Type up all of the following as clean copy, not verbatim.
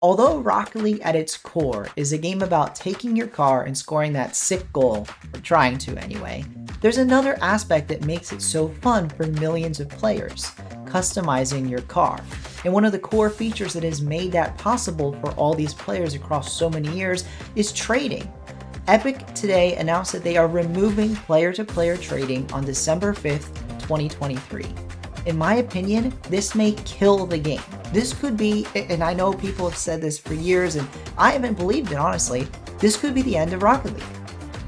Although Rocket League at its core is a game about taking your car and scoring that sick goal, or trying to anyway, there's another aspect that makes it so fun for millions of players: customizing your car. And one of the core features that has made that possible for all these players across so many years is trading. Epic today announced that they are removing player-to-player trading on December 5th, 2023. In my opinion, this may kill the game. This could be, and I know people have said this for years, and I haven't believed it honestly, this could be the end of Rocket League.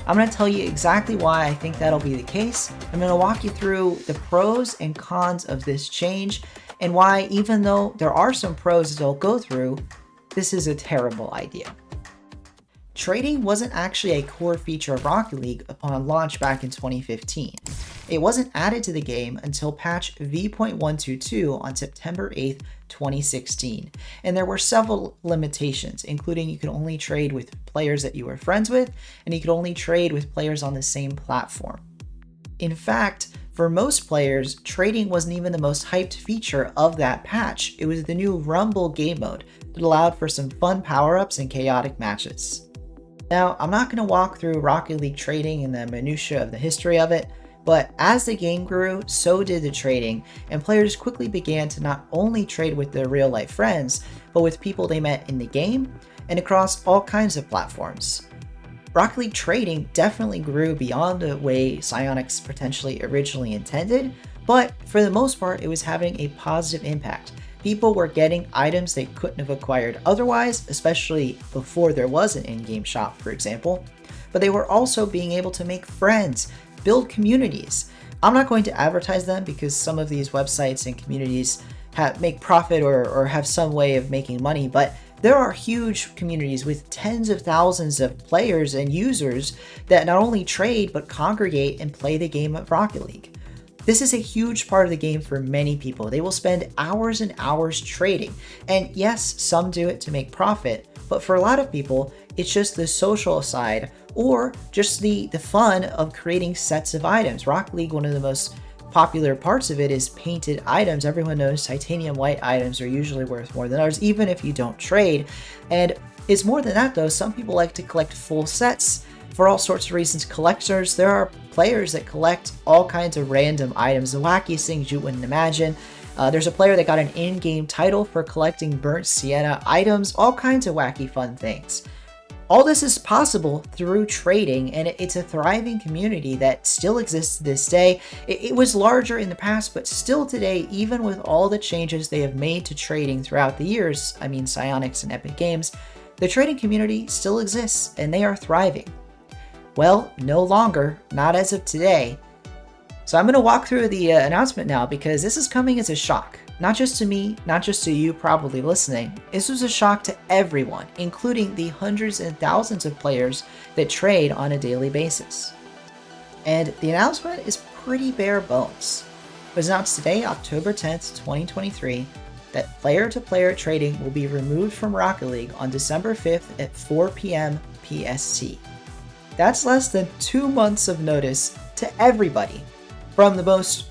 I'm going to tell you exactly why I think that'll be the case. I'm going to walk you through the pros and cons of this change, and why, even though there are some pros that I'll go through, this is a terrible idea. Trading wasn't actually a core feature of Rocket League upon launch back in 2015. It wasn't added to the game until patch V.122 on September 8th, 2016, and there were several limitations, including you could only trade with players that you were friends with, and you could only trade with players on the same platform. In fact, for most players, trading wasn't even the most hyped feature of that patch. It was the new Rumble game mode that allowed for some fun power-ups and chaotic matches. Now, I'm not going to walk through Rocket League trading and the minutiae of the history of it, but as the game grew, so did the trading, and players quickly began to not only trade with their real-life friends, but with people they met in the game and across all kinds of platforms. Rocket League trading definitely grew beyond the way Psyonix potentially originally intended, but for the most part, it was having a positive impact. People were getting items they couldn't have acquired otherwise, especially before there was an in-game shop, for example, but they were also being able to make friends, build communities. I'm not going to advertise them because some of these websites and communities make profit or have some way of making money, but there are huge communities with tens of thousands of players and users that not only trade but congregate and play the game of Rocket League. This is a huge part of the game for many people. They will spend hours and hours trading. And yes, some do it to make profit, but for a lot of people, it's just the social side or just the fun of creating sets of items. Rocket League, one of the most popular parts of it is painted items. Everyone knows titanium white items are usually worth more than others, even if you don't trade. And it's more than that though. Some people like to collect full sets for all sorts of reasons. Collectors, there are players that collect all kinds of random items, the wackiest things you wouldn't imagine. There's a player that got an in-game title for collecting burnt sienna items, all kinds of wacky fun things. All this is possible through trading, and it's a thriving community that still exists to this day. It was larger in the past, but still today, even with all the changes they have made to trading throughout the years, I mean Psyonix and Epic Games, the trading community still exists, and they are thriving. Well, no longer, not as of today. So I'm going to walk through the announcement now because this is coming as a shock. Not just to me, not just to you probably listening. This was a shock to everyone, including the hundreds and thousands of players that trade on a daily basis. And the announcement is pretty bare bones. It was announced today, October 10th, 2023, that player-to-player trading will be removed from Rocket League on December 5th at 4 p.m. PST. That's less than 2 months of notice to everybody, from the most,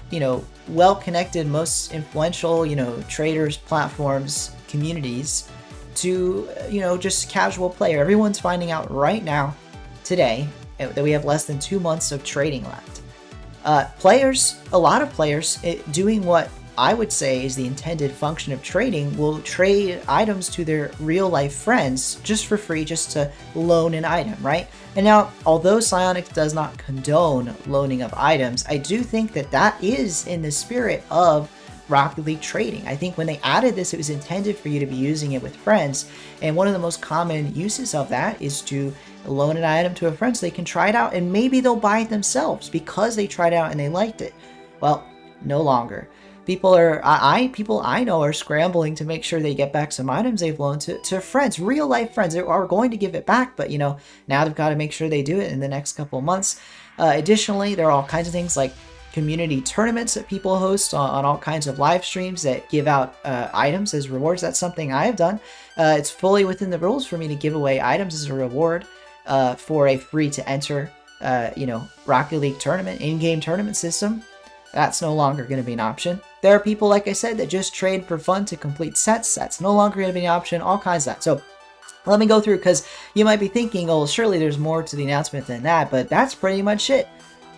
well-connected, most influential, traders, platforms, communities, to, just casual player. Everyone's finding out right now, today, that we have less than 2 months of trading left. A lot of players doing what I would say is the intended function of trading will trade items to their real-life friends just for free, just to loan an item, right? And now, although Psyonix does not condone loaning of items, I do think that is in the spirit of Rocket League trading. I think when they added this, it was intended for you to be using it with friends, and one of the most common uses of that is to loan an item to a friend so they can try it out, and maybe they'll buy it themselves because they tried it out and they liked it. Well, no longer. People I know are scrambling to make sure they get back some items they've loaned to friends, real life friends. They are going to give it back, but now they've got to make sure they do it in the next couple of months. Additionally, there are all kinds of things like community tournaments that people host on all kinds of live streams that give out items as rewards. That's something I have done. It's fully within the rules for me to give away items as a reward for a free to enter Rocket League tournament, in-game tournament system. That's no longer going to be an option. There are people, like I said, that just trade for fun to complete sets. That's no longer going to be an option, all kinds of that. So let me go through, because you might be thinking, oh, surely there's more to the announcement than that, but that's pretty much it.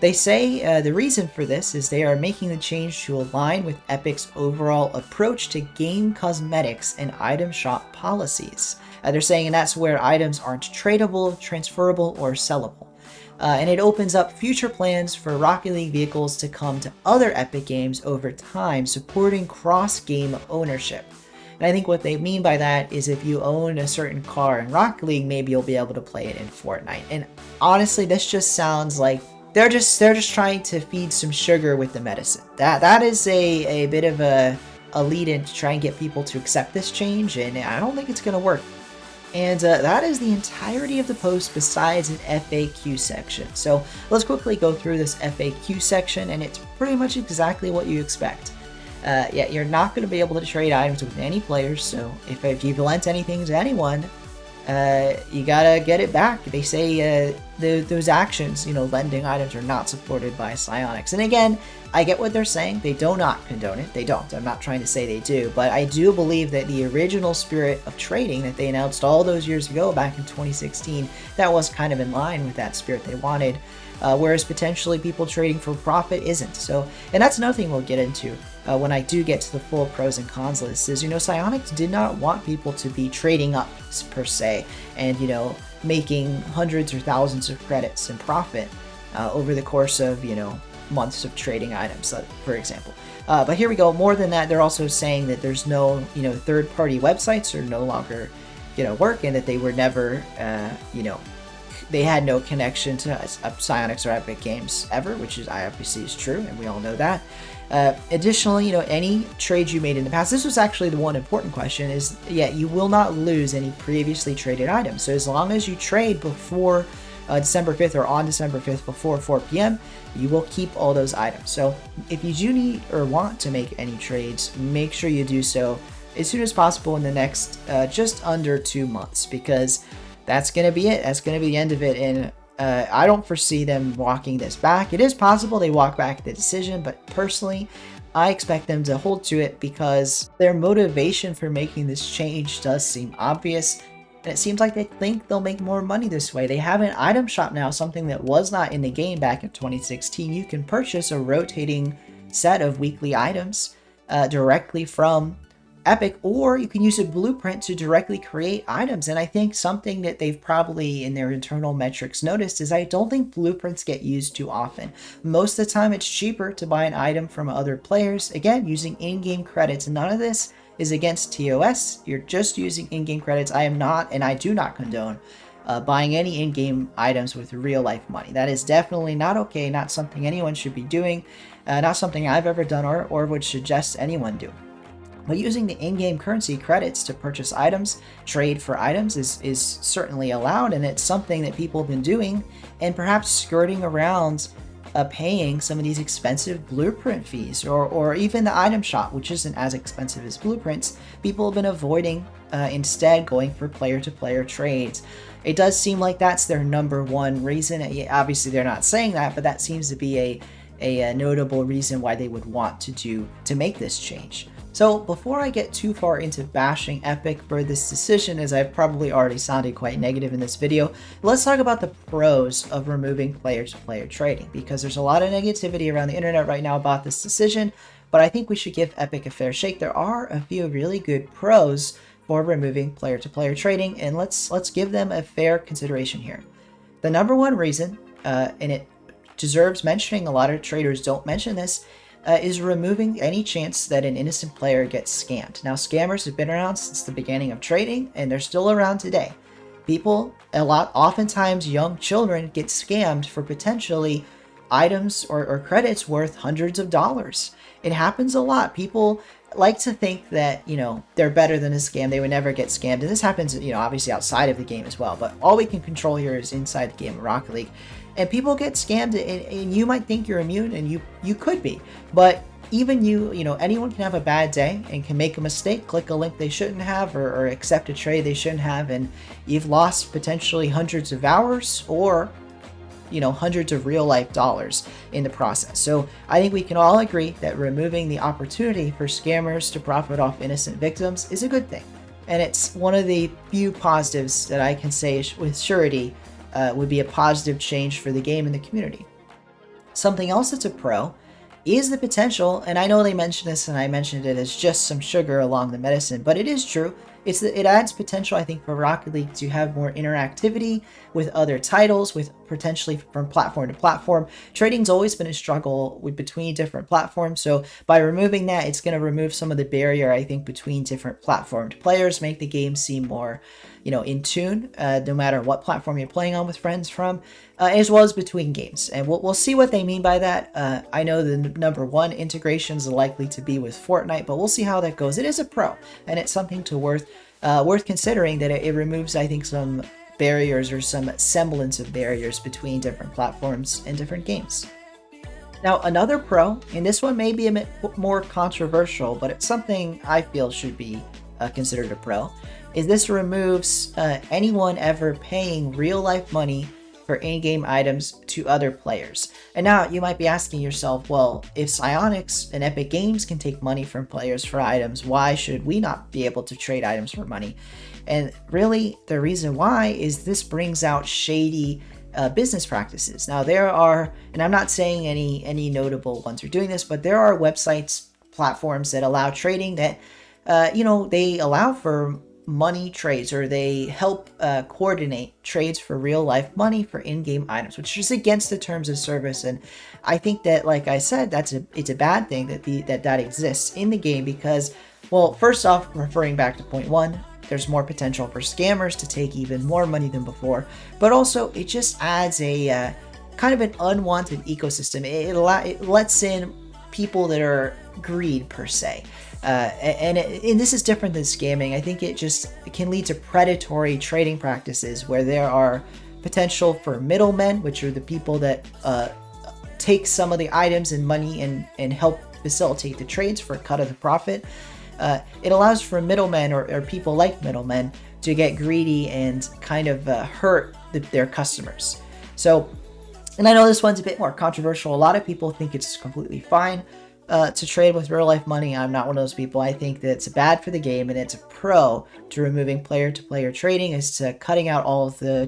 They say the reason for this is they are making the change to align with Epic's overall approach to game cosmetics and item shop policies. They're saying that's where items aren't tradable, transferable, or sellable. And it opens up future plans for Rocket League vehicles to come to other Epic games over time, supporting cross-game ownership. And I think what they mean by that is if you own a certain car in Rocket League, maybe you'll be able to play it in Fortnite. And honestly, this just sounds like they're just trying to feed some sugar with the medicine. That is a bit of a lead in to try and get people to accept this change, and I don't think it's going to work. And that is the entirety of the post besides an FAQ section. So let's quickly go through this FAQ section, and it's pretty much exactly what you expect. Yeah, you're not going to be able to trade items with any players, so if you've lent anything to anyone, you gotta get it back. They say those actions, lending items, are not supported by Psyonix. And again, I get what they're saying. They do not condone it. They don't. I'm not trying to say they do, but I do believe that the original spirit of trading that they announced all those years ago, back in 2016, that was kind of in line with that spirit they wanted. Whereas potentially people trading for profit isn't. So, and that's another thing we'll get into when I do get to the full pros and cons list, is, Psyonix did not want people to be trading up per se and, making hundreds or thousands of credits in profit over the course of, months of trading items, for example. But here we go. More than that, they're also saying that there's no, third-party websites are no longer, work, and that they were never, they had no connection to Psyonix or Epic Games ever, which is obviously is true, and we all know that. Additionally, any trades you made in the past, this was actually the one important question, is, you will not lose any previously traded items. So as long as you trade before December 5th or on December 5th before 4 p.m., you will keep all those items. So if you do need or want to make any trades, make sure you do so as soon as possible in the next just under 2 months, because that's going to be it. That's going to be the end of it. And I don't foresee them walking this back. It is possible they walk back the decision, but personally, I expect them to hold to it because their motivation for making this change does seem obvious. And it seems like they think they'll make more money this way. They have an item shop now, something that was not in the game back in 2016. You can purchase a rotating set of weekly items directly from Epic, or you can use a blueprint to directly create items. And I think something that they've probably in their internal metrics noticed is I don't think blueprints get used too often. Most of the time it's cheaper to buy an item from other players, again, using in-game credits. None of this is against TOS. You're just using in-game credits. I am not, and I do not condone buying any in-game items with real-life money. That is definitely not okay, not something anyone should be doing, not something I've ever done or would suggest anyone do. But using the in-game currency credits to purchase items, trade for items is certainly allowed, and it's something that people have been doing and perhaps skirting around paying some of these expensive blueprint fees, or even the item shop, which isn't as expensive as blueprints. People have been avoiding instead going for player-to-player trades. It does seem like that's their number one reason. Obviously, they're not saying that, but that seems to be a notable reason why they would want to make this change. So before I get too far into bashing Epic for this decision, as I've probably already sounded quite negative in this video, let's talk about the pros of removing player-to-player trading, because there's a lot of negativity around the internet right now about this decision, but I think we should give Epic a fair shake. There are a few really good pros for removing player-to-player trading, and let's give them a fair consideration here. The number one reason, and it deserves mentioning, a lot of traders don't mention this, is removing any chance that an innocent player gets scammed. Now, scammers have been around since the beginning of trading, and they're still around today. People, oftentimes young children, get scammed for potentially items or credits worth hundreds of dollars. It happens a lot. People like to think that, they're better than a scam. They would never get scammed. And this happens, obviously outside of the game as well. But all we can control here is inside the game of Rocket League. And people get scammed, and you might think you're immune, and you could be. But even anyone can have a bad day and can make a mistake, click a link they shouldn't have, or accept a trade they shouldn't have, and you've lost potentially hundreds of hours, or hundreds of real life dollars in the process. So I think we can all agree that removing the opportunity for scammers to profit off innocent victims is a good thing. And it's one of the few positives that I can say with surety would be a positive change for the game and the community. Something else that's a pro is the potential, and I know they mentioned this and I mentioned it as just some sugar along the medicine, but it is true. It adds potential, I think, for Rocket League to have more interactivity with other titles, with potentially from platform to platform. Trading's always been a struggle between different platforms, so by removing that, it's going to remove some of the barrier, I think, between different platformed players, make the game seem more, in tune, no matter what platform you're playing on with friends from, as well as between games. And we'll see what they mean by that. I know the number one integrations are likely to be with Fortnite, but we'll see how that goes. It is a pro, and it's something worth considering that it removes, I think, some barriers or some semblance of barriers between different platforms and different games. Now, another pro, and this one may be a bit more controversial, but it's something I feel should be considered a pro, is this removes anyone ever paying real life money for in-game items to other players. And now you might be asking yourself, well, if Psyonix and Epic Games can take money from players for items, why should we not be able to trade items for money? And really, the reason why is this brings out shady business practices. Now there are, and I'm not saying any notable ones are doing this, but there are websites, platforms that allow trading that, they allow for money trades, or they help coordinate trades for real life money for in-game items, which is against the terms of service. And I think that, like I said, it's a bad thing that exists in the game because, well, first off, referring back to point one, there's more potential for scammers to take even more money than before, but also it just adds a kind of an unwanted ecosystem. It lets in people that are greed per se. And this is different than scamming. I think it can lead to predatory trading practices where there are potential for middlemen, which are the people that take some of the items and money and help facilitate the trades for a cut of the profit. It allows for middlemen or people like middlemen to get greedy and kind of hurt their customers. So, and I know this one's a bit more controversial. A lot of people think it's completely fine to trade with real life money. I'm not one of those people. I think that it's bad for the game, and it's a pro to removing player to player trading, is to cutting out all of the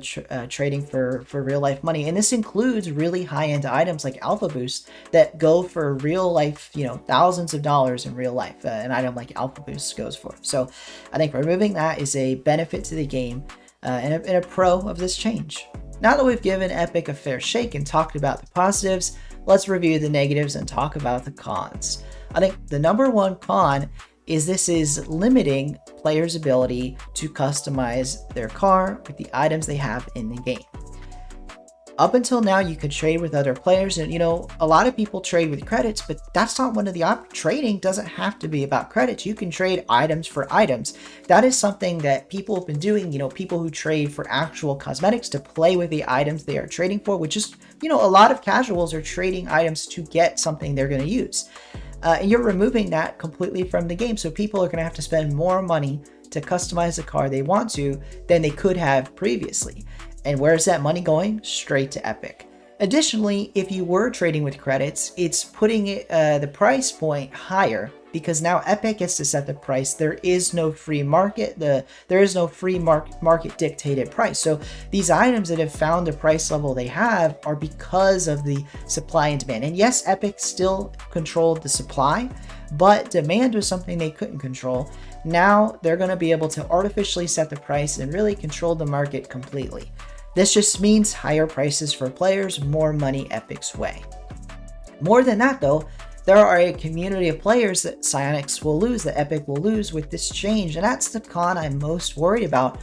trading for real life money. And this includes really high end items like Alpha Boost that go for real life, thousands of dollars in real life. An item like Alpha Boost goes for. So I think removing that is a benefit to the game and a pro of this change. Now that we've given Epic a fair shake and talked about the positives, let's review the negatives and talk about the cons. I think the number one con is this is limiting players' ability to customize their car with the items they have in the game. Up until now, you could trade with other players, and a lot of people trade with credits, but that's not one of the trading doesn't have to be about credits. You can trade items for items. That is something that people have been doing, people who trade for actual cosmetics to play with the items they are trading for, which is, a lot of casuals are trading items to get something they're going to use. And you're removing that completely from the game, so people are going to have to spend more money to customize the car they want to than they could have previously. And where is that money going? Straight to Epic. Additionally, if you were trading with credits, it's putting the price point higher because now Epic gets to set the price. There is no free market. There is no free market dictated price. So these items that have found the price level they have are because of the supply and demand. And yes, Epic still controlled the supply, but demand was something they couldn't control. Now they're going to be able to artificially set the price and really control the market completely. This just means higher prices for players, more money Epic's way. More than that though, there are a community of players that Psyonix will lose, that Epic will lose with this change, and that's the con I'm most worried about: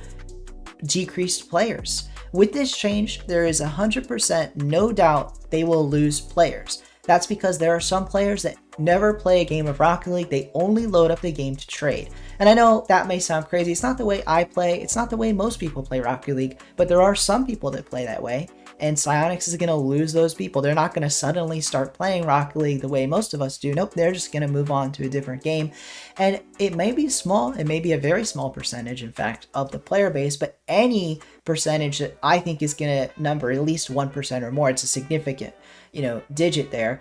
decreased players. With this change, there is 100% no doubt they will lose players. That's because there are some players that never play a game of Rocket League. They only load up the game to trade. And I know that may sound crazy. It's not the way I play. It's not the way most people play Rocket League, but there are some people that play that way. And Psyonix is going to lose those people. They're not going to suddenly start playing Rocket League the way most of us do. Nope, they're just going to move on to a different game. And it may be small, it may be a very small percentage, in fact, of the player base, but any percentage that I think is going to number at least 1% or more, it's a significant, digit there.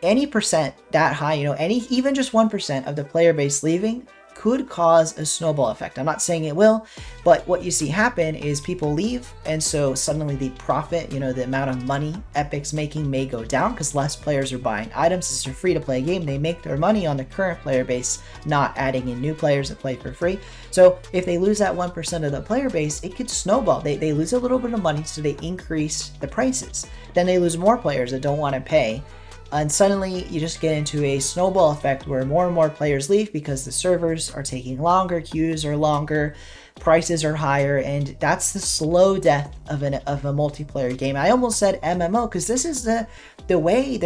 Any percent that high, even just 1% of the player base leaving could cause a snowball effect. I'm not saying it will, but what you see happen is people leave, and so suddenly the profit, the amount of money Epic's making may go down because less players are buying items. It's a free-to-play game. They make their money on the current player base, not adding in new players that play for free. So if they lose that 1% of the player base, it could snowball. They lose a little bit of money, so they increase the prices. Then they lose more players that don't want to pay. And suddenly you just get into a snowball effect where more and more players leave because the servers are taking longer, queues are longer, prices are higher, and that's the slow death of a multiplayer game. I almost said MMO because this is the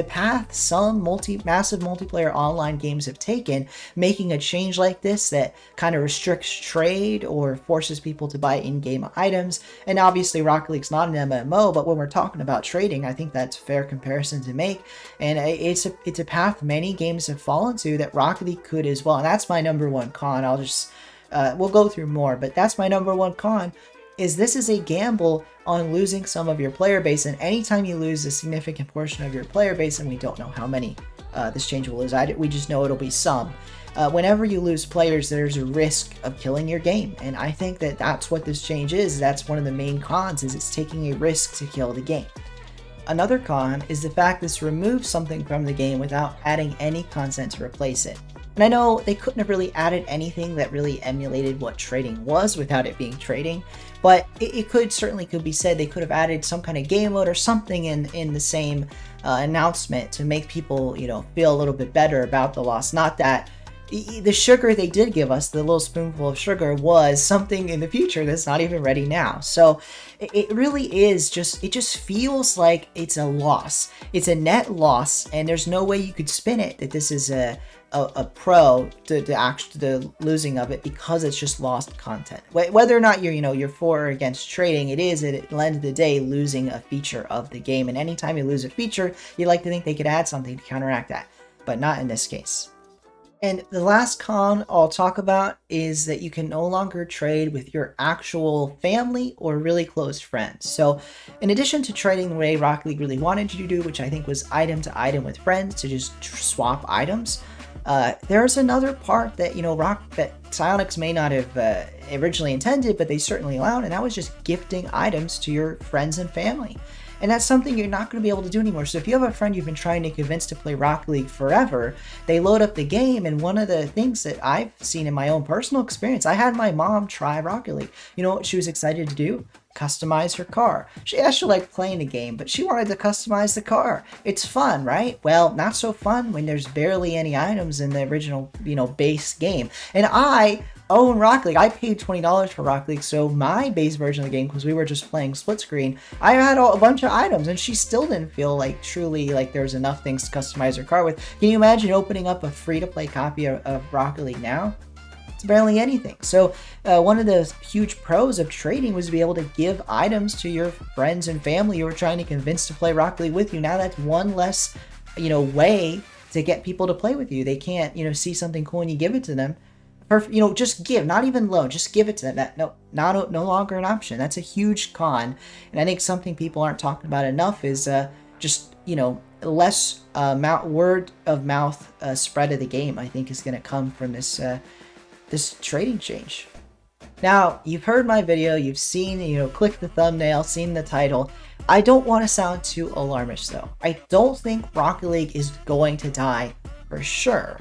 path some massive multiplayer online games have taken, making a change like this that kind of restricts trade or forces people to buy in-game items. And obviously Rocket League's not an MMO, but when we're talking about trading, I think that's a fair comparison to make. And it's a path many games have fallen to that Rocket League could as well. And that's my number one con. I'll just we'll go through more, but that's my number one con, is this is a gamble on losing some of your player base. And anytime you lose a significant portion of your player base, and we don't know how many this change will lose, we just know it'll be some. Whenever you lose players, there's a risk of killing your game. And I think that that's what this change is. That's one of the main cons, is it's taking a risk to kill the game. Another con is the fact this removes something from the game without adding any content to replace it. And I know they couldn't have really added anything that really emulated what trading was without it being trading, but it could be said they could have added some kind of game mode or something in the same announcement to make people, feel a little bit better about the loss. Not that the sugar they did give us, the little spoonful of sugar, was something in the future that's not even ready now. So it really is it just feels like it's a loss. It's a net loss, and there's no way you could spin it that this is a pro to the losing of it, because it's just lost content. Whether or not you're for or against trading, it is at the end of the day losing a feature of the game. And anytime you lose a feature, you like to think they could add something to counteract that, but not in this case. And the last con I'll talk about is that you can no longer trade with your actual family or really close friends. So in addition to trading the way Rocket League really wanted you to do, which I think was item to item with friends to just swap items, there's another part that that Psyonix may not have originally intended, but they certainly allowed, and that was just gifting items to your friends and family. And that's something you're not going to be able to do anymore. So if you have a friend you've been trying to convince to play Rocket League forever, they load up the game, and one of the things that I've seen in my own personal experience, I had my mom try Rocket League. You know what she was excited to do? Customize her car. She actually liked playing the game, but she wanted to customize the car. It's fun, right? Well, not so fun when there's barely any items in the original, base game. And I own Rocket League. I paid $20 for Rocket League, so my base version of the game, because we were just playing split screen, I had a bunch of items, and she still didn't feel truly like there was enough things to customize her car with. Can you imagine opening up a free-to-play copy of Rocket League now? It's barely anything. So one of the huge pros of trading was to be able to give items to your friends and family you were trying to convince to play Rocket League with you. Now that's one less, way to get people to play with you. They can't, see something cool and you give it to them. Just give, not even loan, just give it to them. No longer an option. That's a huge con. And I think something people aren't talking about enough is less word of mouth spread of the game, I think, is going to come from this trading change. Now, you've heard my video, you've seen, click the thumbnail, seen the title. I don't want to sound too alarmist though. I don't think Rocket League is going to die for sure.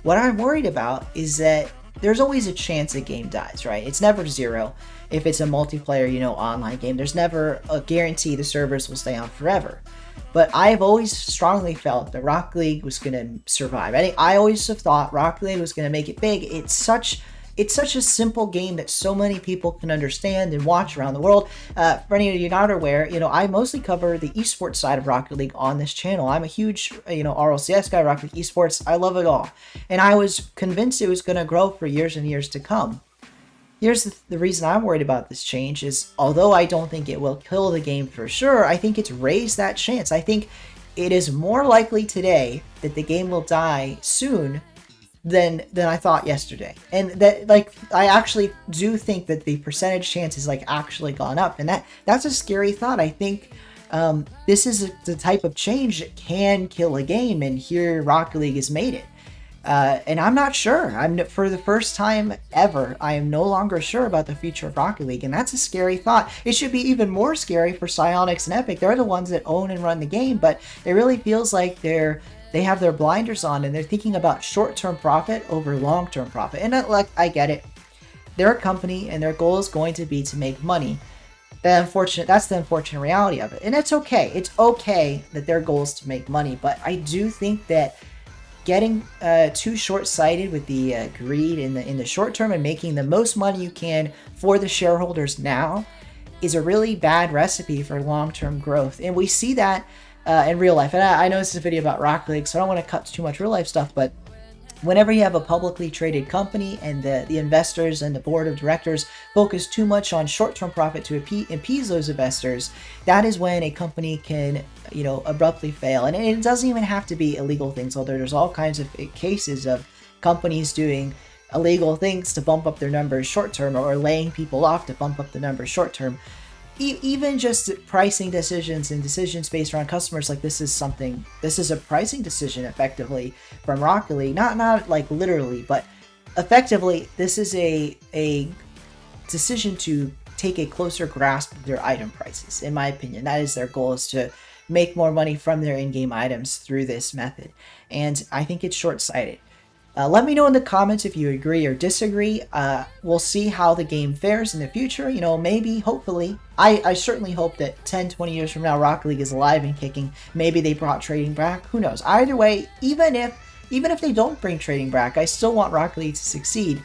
What I'm worried about is that there's always a chance a game dies, right? It's never zero. If it's a multiplayer, online game, there's never a guarantee the servers will stay on forever. But I've always strongly felt that Rocket League was going to survive. I always have thought Rocket League was going to make it big. It's such it's such a simple game that so many people can understand and watch around the world. For any of you not aware, I mostly cover the esports side of Rocket League on this channel. I'm a huge, RLCS guy, Rocket League esports. I love it all. And I was convinced it was going to grow for years and years to come. Here's the reason I'm worried about this change is, although I don't think it will kill the game for sure, I think it's raised that chance. I think it is more likely today that the game will die soon than I thought yesterday. And that, I actually do think that the percentage chance is actually gone up. And that's a scary thought. I think this is the type of change that can kill a game, and here Rocket League has made it. And I'm not sure. For the first time ever, I am no longer sure about the future of Rocket League, and that's a scary thought. It should be even more scary for Psyonix and Epic. They're the ones that own and run the game, but it really feels like they have their blinders on, and they're thinking about short-term profit over long-term profit. And I get it. They're a company, and their goal is going to be to make money. That's the unfortunate reality of it, and it's okay. It's okay that their goal is to make money, but I do think that getting too short-sighted with the greed in the short term and making the most money you can for the shareholders now is a really bad recipe for long-term growth. And we see that in real life. And I know this is a video about Rocket League, so I don't want to cut too much real life stuff, but whenever you have a publicly traded company and the investors and the board of directors focus too much on short-term profit to appease those investors, that is when a company can, abruptly fail. And it doesn't even have to be illegal things, although there's all kinds of cases of companies doing illegal things to bump up their numbers short-term, or laying people off to bump up the numbers short-term. Even just pricing decisions and decisions based around customers, this is a pricing decision effectively from Rocket League, not literally, but effectively this is a decision to take a closer grasp of their item prices. In my opinion, that is their goal, is to make more money from their in-game items through this method, and I think it's short-sighted. Let me know in the comments if you agree or disagree. We'll see how the game fares in the future. Maybe, hopefully, I certainly hope that 10, 20 years from now, Rocket League is alive and kicking. Maybe they brought trading back. Who knows? Either way, even if they don't bring trading back, I still want Rocket League to succeed.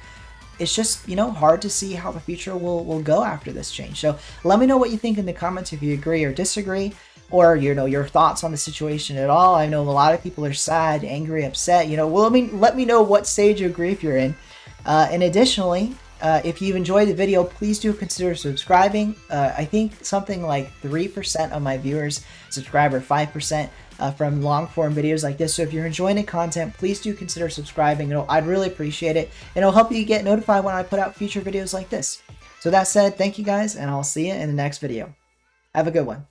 It's just, hard to see how the future will go after this change. So let me know what you think in the comments if you agree or disagree, or your thoughts on the situation at all. I know a lot of people are sad, angry, upset. Let me know what stage of grief you're in. And additionally, if you've enjoyed the video, please do consider subscribing. I think something like 3% of my viewers subscribe, or 5% from long form videos like this. So if you're enjoying the content, please do consider subscribing. I'd really appreciate it, and it'll help you get notified when I put out future videos like this. So that said, thank you guys, and I'll see you in the next video. Have a good one.